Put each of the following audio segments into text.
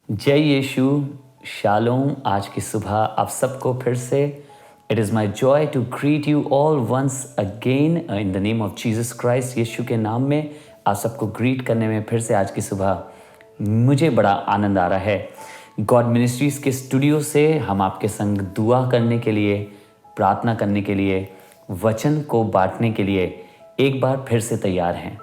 जय यीशु, शालोम। आज की सुबह आप सबको फिर से it is my joy to greet you all once again in the name of Jesus Christ. यीशु के नाम में आप सबको ग्रीट करने में फिर से आज की सुबह मुझे बड़ा आनंद आ रहा है। गॉड मिनिस्ट्रीज़ के स्टूडियो से हम आपके संग दुआ करने के लिए, प्रार्थना करने के लिए, वचन को बांटने के लिए एक बार फिर से तैयार हैं।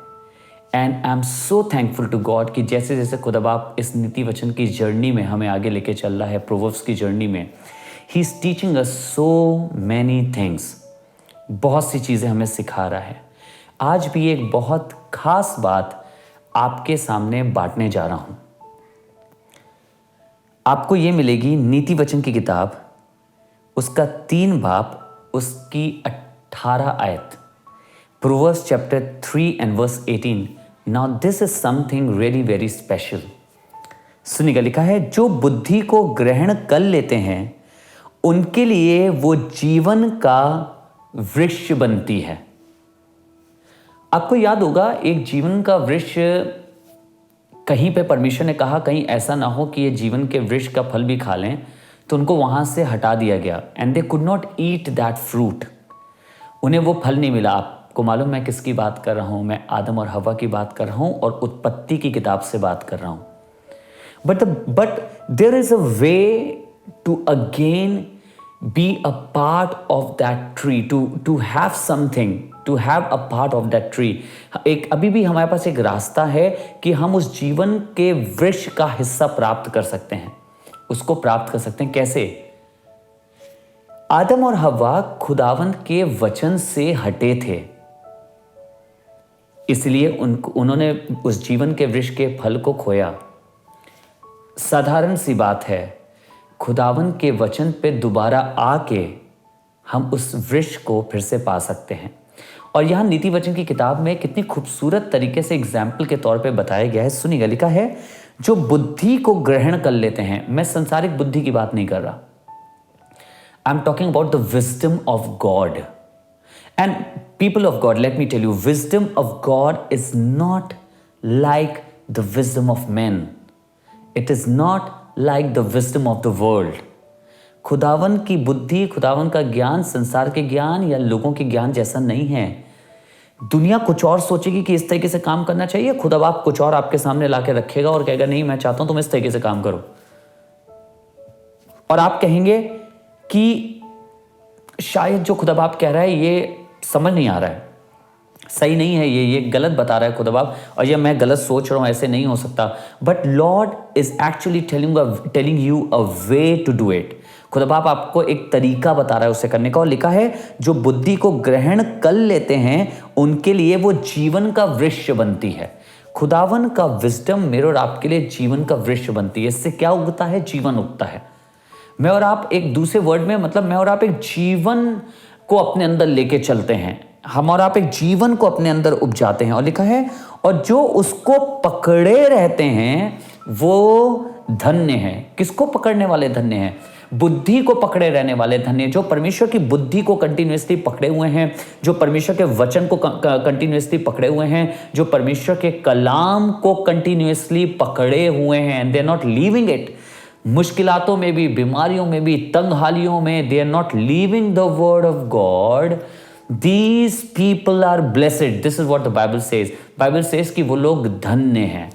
And I am so thankful to God कि जैसे जैसे खुदा बाप इस नीति वचन की जर्नी में हमें आगे लेके चल रहा है, प्रोवर्ब्स की जर्नी में, he is teaching us so many things. बहुत सी चीज़ें हमें सिखा रहा है। आज भी एक बहुत खास बात आपके सामने बांटने जा रहा हूँ। आपको ये मिलेगी नीति वचन की किताब, उसका 3 बाब, उसकी 18 आयत, Proverbs chapter 3 and verse 18. Now this is something really very special. सुनिएगा, लिखा है, जो बुद्धि को ग्रहण कर लेते हैं उनके लिए वो जीवन का वृक्ष बनती है। आपको याद होगा, एक जीवन का वृक्ष, कहीं पे परमेश्वर ने कहा कहीं ऐसा ना हो कि ये जीवन के वृक्ष का फल भी खा लें, तो उनको वहां से हटा दिया गया। And they could not eat that fruit. उन्हें वो फल नहीं मिला। आपको मालूम मैं किसकी बात कर रहा हूं? मैं आदम और हवा की बात कर रहा हूं और उत्पत्ति की किताब से बात कर रहा हूं। But there is a way to again be a part of that tree, to have something, to have a part of that tree. एक अभी भी हमारे पास एक रास्ता है कि हम उस जीवन के वृक्ष का हिस्सा प्राप्त कर सकते हैं, उसको प्राप्त कर सकते हैं। कैसे? आदम और हवा खुदावंद के वचन से हटे थे, इसलिए उन्होंने उस जीवन के वृक्ष के फल को खोया। साधारण सी बात है, खुदावंद के वचन पे दोबारा आके हम उस वृक्ष को फिर से पा सकते हैं। और यहां नीति वचन की किताब में कितनी खूबसूरत तरीके से एग्जाम्पल के तौर पे बताया गया है। सुनिएगा, लिखा है, जो बुद्धि को ग्रहण कर लेते हैं। मैं संसारिक बुद्धि की बात नहीं कर रहा। I am talking about the wisdom of God. And people of God, let me tell you, wisdom of God is not like the wisdom of men. It is not like the wisdom of the world. खुदावन की बुद्धि, खुदावन का ज्ञान संसार के ज्ञान या लोगों के ज्ञान जैसा नहीं है। दुनिया कुछ और सोचेगी कि इस तरीके से काम करना चाहिए, खुदा बाप कुछ और आपके सामने लाके रखेगा और कहेगा नहीं, मैं चाहता हूं तुम इस तरीके से काम करो। और आप कहेंगे कि शायद जो खुदा बाप कह रहा है ये समझ नहीं आ रहा है, सही नहीं है, ये गलत बता रहा है खुदा बाप, और ये मैं गलत सोच रहा हूं, ऐसे नहीं हो सकता। But Lord is actually telling you a way to do it. खुदा बाप आपको एक तरीका बता रहा है उसे करने का। और लिखा है, जो बुद्धि को ग्रहण कर लेते हैं उनके लिए वो जीवन का वृक्ष बनती है। खुदावन का विजडम मेरे और आपके लिए जीवन का वृक्ष बनती है। इससे क्या उगता है? जीवन उगता है। मैं और आप, एक दूसरे वर्ड में मतलब, मैं और आप एक जीवन को अपने अंदर लेके चलते हैं। हम और आप एक जीवन को अपने अंदर उपजाते हैं। और लिखा है, और जो उसको पकड़े रहते हैं वो धन्य हैं। किसको पकड़ने वाले धन्य हैं? बुद्धि को पकड़े रहने वाले धन्य। जो परमेश्वर की बुद्धि को कंटिन्यूअसली पकड़े हुए हैं, जो परमेश्वर के वचन को कंटिन्यूअसली पकड़े हुए हैं, जो परमेश्वर के कलाम को कंटिन्यूअसली पकड़े हुए हैं, they are not leaving it. मुश्किलातों में भी, बीमारियों में भी, तंगहालियों में, they are not leaving the word of God. These people are blessed. This is what the Bible says. Bible says कि वो लोग धन्य हैं।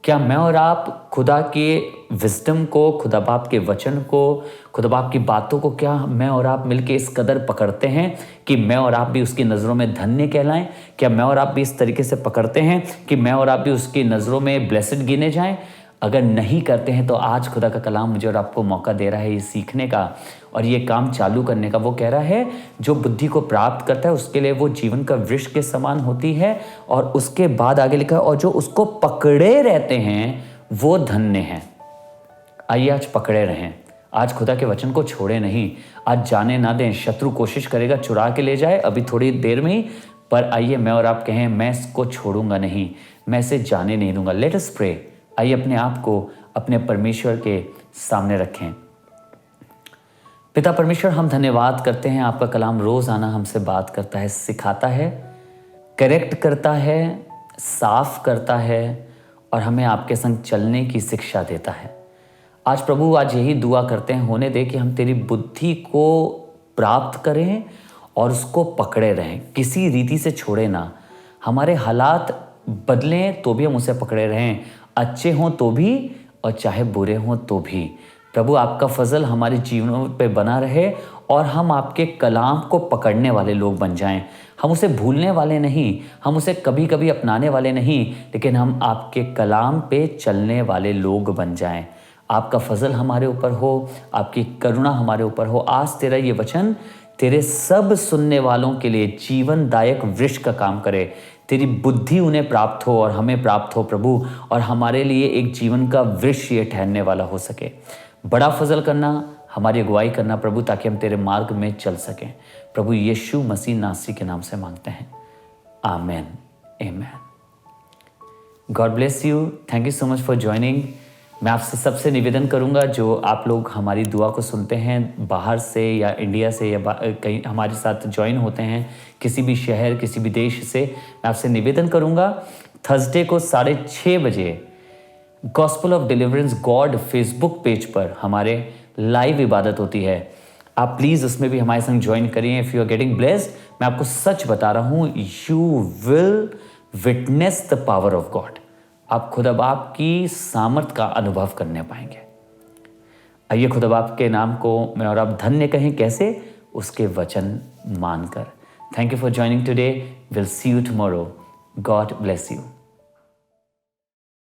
क्या मैं और आप खुदा के विजडम को, खुदा बाप के वचन को, खुदा बाप की बातों को, क्या मैं और आप मिलके इस कदर पकड़ते हैं कि मैं और आप भी उसकी नज़रों में धन्य कहलाएं? क्या मैं और आप भी इस तरीके से पकड़ते हैं कि मैं और आप भी उसकी नज़रों में ब्लेसेड गिने जाएं? अगर नहीं करते हैं तो आज खुदा का कलाम मुझे और आपको मौका दे रहा है ये सीखने का और ये काम चालू करने का। वो कह रहा है, जो बुद्धि को प्राप्त करता है उसके लिए वो जीवन का वृक्ष के समान होती है। और उसके बाद आगे लिखा है, और जो उसको पकड़े रहते हैं वो धन्य हैं। आइए आज पकड़े रहें। आज खुदा के वचन को छोड़े नहीं। आज जाने ना दें। शत्रु कोशिश करेगा चुरा के ले जाए अभी थोड़ी देर में ही, पर आइए मैं और आप कहें, मैं इसको छोड़ूंगा नहीं, मैं इसे जाने नहीं दूंगा। Let us pray. आइए अपने आप को अपने परमेश्वर के सामने रखें। पिता परमेश्वर, हम धन्यवाद करते हैं, आपका कलाम रोज़ाना हमसे बात करता है, सिखाता है, करेक्ट करता है, साफ करता है और हमें आपके संग चलने की शिक्षा देता है। आज प्रभु आज यही दुआ करते हैं, होने दे कि हम तेरी बुद्धि को प्राप्त करें और उसको पकड़े रहें, किसी रीति से छोड़े ना। हमारे हालात बदलें तो भी हम उसे पकड़े रहें, अच्छे हों तो भी और चाहे बुरे हों तो भी। प्रभु आपका फजल हमारे जीवनों पे बना रहे और हम आपके कलाम को पकड़ने वाले लोग बन जाएं। हम उसे भूलने वाले नहीं, हम उसे कभी कभी अपनाने वाले नहीं, लेकिन हम आपके कलाम पे चलने वाले लोग बन जाएं। आपका फजल हमारे ऊपर हो, आपकी करुणा हमारे ऊपर हो। आज तेरा ये वचन तेरे सब सुनने वालों के लिए जीवनदायक वृक्ष का काम करे। तेरी बुद्धि उन्हें प्राप्त हो और हमें प्राप्त हो प्रभु, और हमारे लिए एक जीवन का वृक्ष ये ठहरने वाला हो सके। बड़ा फजल करना, हमारी अगुवाई करना प्रभु, ताकि हम तेरे मार्ग में चल सकें। प्रभु यीशु मसीह नासरी के नाम से मांगते हैं, amen, amen. God bless you. Thank you so much for joining. मैं आपसे सबसे निवेदन करूंगा, जो आप लोग हमारी दुआ को सुनते हैं बाहर से या इंडिया से या कहीं हमारे साथ ज्वाइन होते हैं किसी भी शहर किसी भी देश से, मैं आपसे निवेदन करूंगा थर्सडे को 6:30 बजे gospel of deliverance God Facebook page पर हमारे लाइव इबादत होती है। आप प्लीज़ उसमें भी हमारे संग ज्वाइन करिए। If you are getting blessed, मैं आपको सच बता रहा हूँ, you will witness the power of God. आप खुदा बाप की सामर्थ का अनुभव करने पाएंगे। आइए खुदा बाप के नाम को मैं और आप धन्य कहें, कैसे? उसके वचन मानकर। Thank you for joining today. Will see you tomorrow. God bless you.